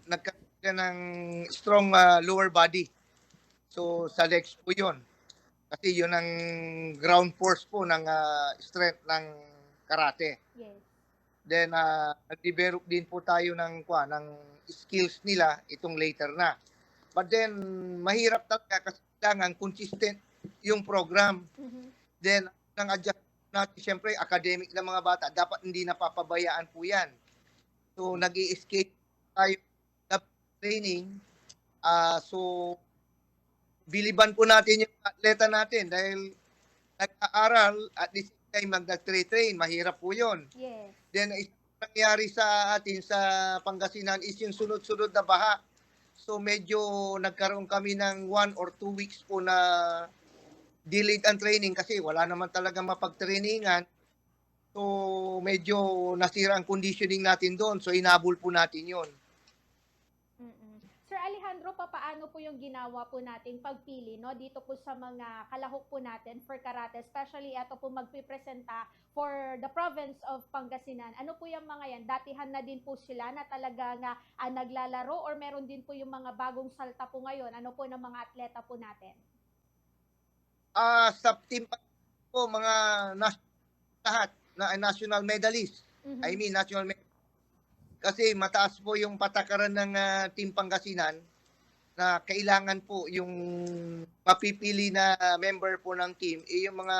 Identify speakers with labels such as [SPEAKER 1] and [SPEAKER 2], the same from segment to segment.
[SPEAKER 1] nagkaroon siya ng strong lower body. So sa legs po yun. Kasi yun ang ground force po ng strength ng karate.
[SPEAKER 2] Yes.
[SPEAKER 1] Then nag-develop din po tayo ng skills nila itong later na. But then mahirap talaga kasi kailangan consistent yung program. Then ang adjust natin siyempre academic ng mga bata dapat hindi napapabayaan po yan. So nag-i-escape tayo sa training. So biliban po natin yung atleta natin dahil nag-aaral at the same time mag-train, mahirap po yun.
[SPEAKER 2] Yes.
[SPEAKER 1] Then isang nangyari sa atin sa Pangasinan is yung sunod-sunod na baha. So medyo nagkaroon kami ng 1 or 2 weeks po na delayed ang training kasi wala naman talaga mapag-trainingan. So medyo nasira ang conditioning natin doon. So inabol po natin yon.
[SPEAKER 2] Sir Alejandro, paano po yung ginawa po nating pagpili dito po sa mga kalahok po natin for karate, especially ito po magpipresenta for the province of Pangasinan. Ano po yung mga yan? Datihan na din po sila na talaga nga naglalaro or meron din po yung mga bagong salta po ngayon? Ano po ng mga atleta po natin?
[SPEAKER 1] Sa team po, mga lahat na national medalist. I mean, national medalist. Kasi mataas po yung patakaran ng Team Pangasinan na kailangan po yung mapipili na member po ng team yung mga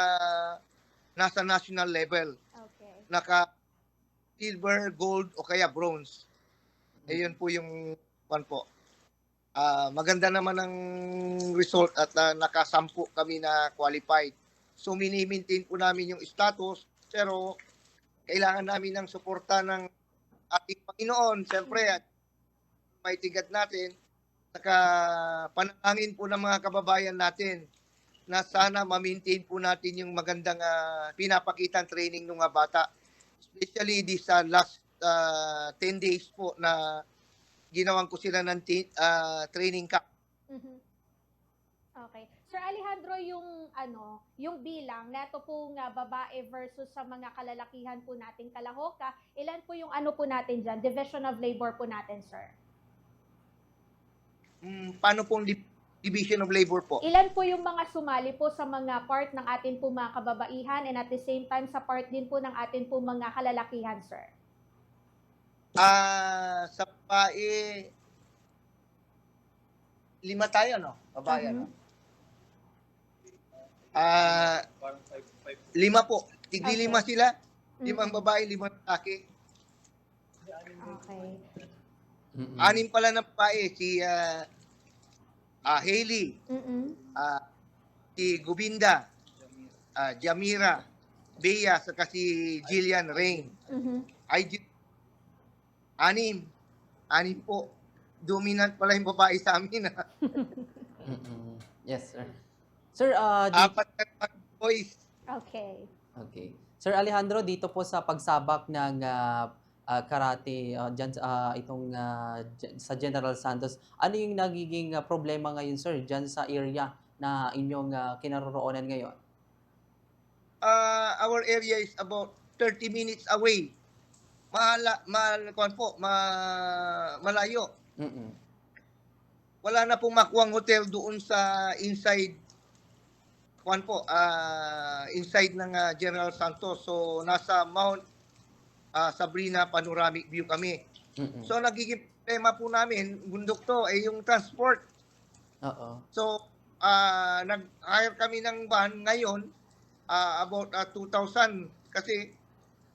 [SPEAKER 1] nasa national level.
[SPEAKER 2] Okay.
[SPEAKER 1] Naka silver, gold o kaya bronze. Ayun po yung po. Maganda naman ang result at nakasampu kami na qualified. So mini-maintain po namin yung status pero kailangan namin ng suporta ng ating Panginoon, siyempre, at may tigat natin, saka panalangin po ng mga kababayan natin na sana ma-maintain po natin yung magandang pinapakitang training ng mga bata. Especially this last 10 days po na ginawan ko sila ng training camp.
[SPEAKER 2] Okay. Sir Alejandro, yung bilang neto pong babae versus sa mga kalalakihan po nating kalahoka, ilan po yung po natin dyan, division of labor po natin, sir?
[SPEAKER 1] Paano pong division of labor po?
[SPEAKER 2] Ilan po yung mga sumali po sa mga part ng atin po mga kababaihan and at the same time sa part din po ng atin po mga kalalakihan, sir?
[SPEAKER 1] Sa babae, 5 tayo, no? Babae, no? 5 po. Tigli 5 sila. 5 babae, 5 lalaki.
[SPEAKER 2] Okay.
[SPEAKER 1] 6 pala na babae. Si Hailey. Si Gubinda. Jamira. Bea. Saka si Jillian Rain. 6 po. Dominant pala yung babae sa amin.
[SPEAKER 3] Yes, sir. Sir,
[SPEAKER 1] 4 na boys.
[SPEAKER 2] Okay.
[SPEAKER 3] Okay. Sir Alejandro, dito po sa pagsabak ng karate dyan, sa General Santos, ano yung nagiging problema ngayon, sir, dyan sa area na inyong kinaroroonan ngayon?
[SPEAKER 1] Our area is about 30 minutes away. Malayo. Wala na pong makuwang hotel doon sa inside inside ng General Santos. So nasa Mount Sabrina Panoramic View kami. So nagiging problema po namin, bundok to, yung transport. So nag-hire kami ng van ngayon about 2,000 kasi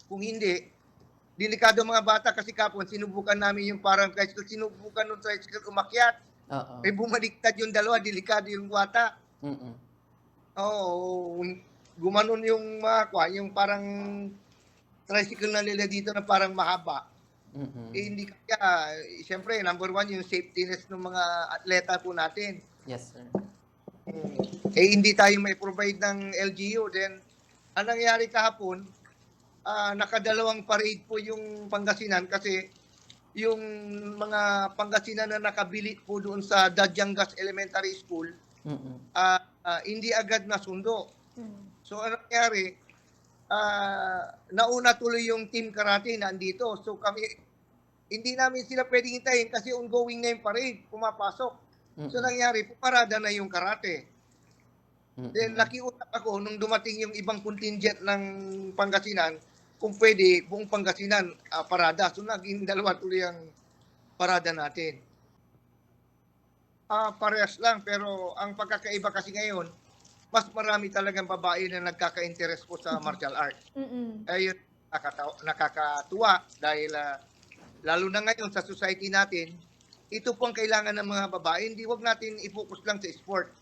[SPEAKER 1] kung hindi, delikado mga bata kasi kapon sinubukan namin yung parang tricycle, sinubukan ng tricycle umakyat. Eh bumaliktad yung dalawa, delikado yung bata. Gumanon yung yung parang tricycle na nila dito na parang mahaba. Hindi kaya, siyempre, number 1 yung safetyness ng mga atleta po natin.
[SPEAKER 3] Yes, sir.
[SPEAKER 1] Hindi tayo may provide ng LGU. Then, ang nangyari kahapon, nakadalawang parade po yung Pangasinan kasi yung mga Pangasinan na nakabili po doon sa Dadyangas Elementary School, hindi agad nasundo. So, ano nangyari? Nauna tuloy yung team karate nandito. So, kami hindi namin sila pwedeng hintayin kasi ongoing na yung parade, pumapasok. So
[SPEAKER 3] Mm.
[SPEAKER 1] nangyari, pumarada na yung karate. Then
[SPEAKER 3] Mm.
[SPEAKER 1] nakiusap ako nung dumating yung ibang contingent ng Pangasinan, kung pwede, buong Pangasinan parada. So naging dalawa tuloy ang parada natin. Parehas lang, pero ang pagkakaiba kasi ngayon, mas marami talagang babae na nagkaka-interest po sa martial arts.
[SPEAKER 2] Mm-mm.
[SPEAKER 1] Ayun, nakakatuwa dahil lalo na ngayon sa society natin, ito po ang kailangan ng mga babae. Hindi wag natin i-focus lang sa sport.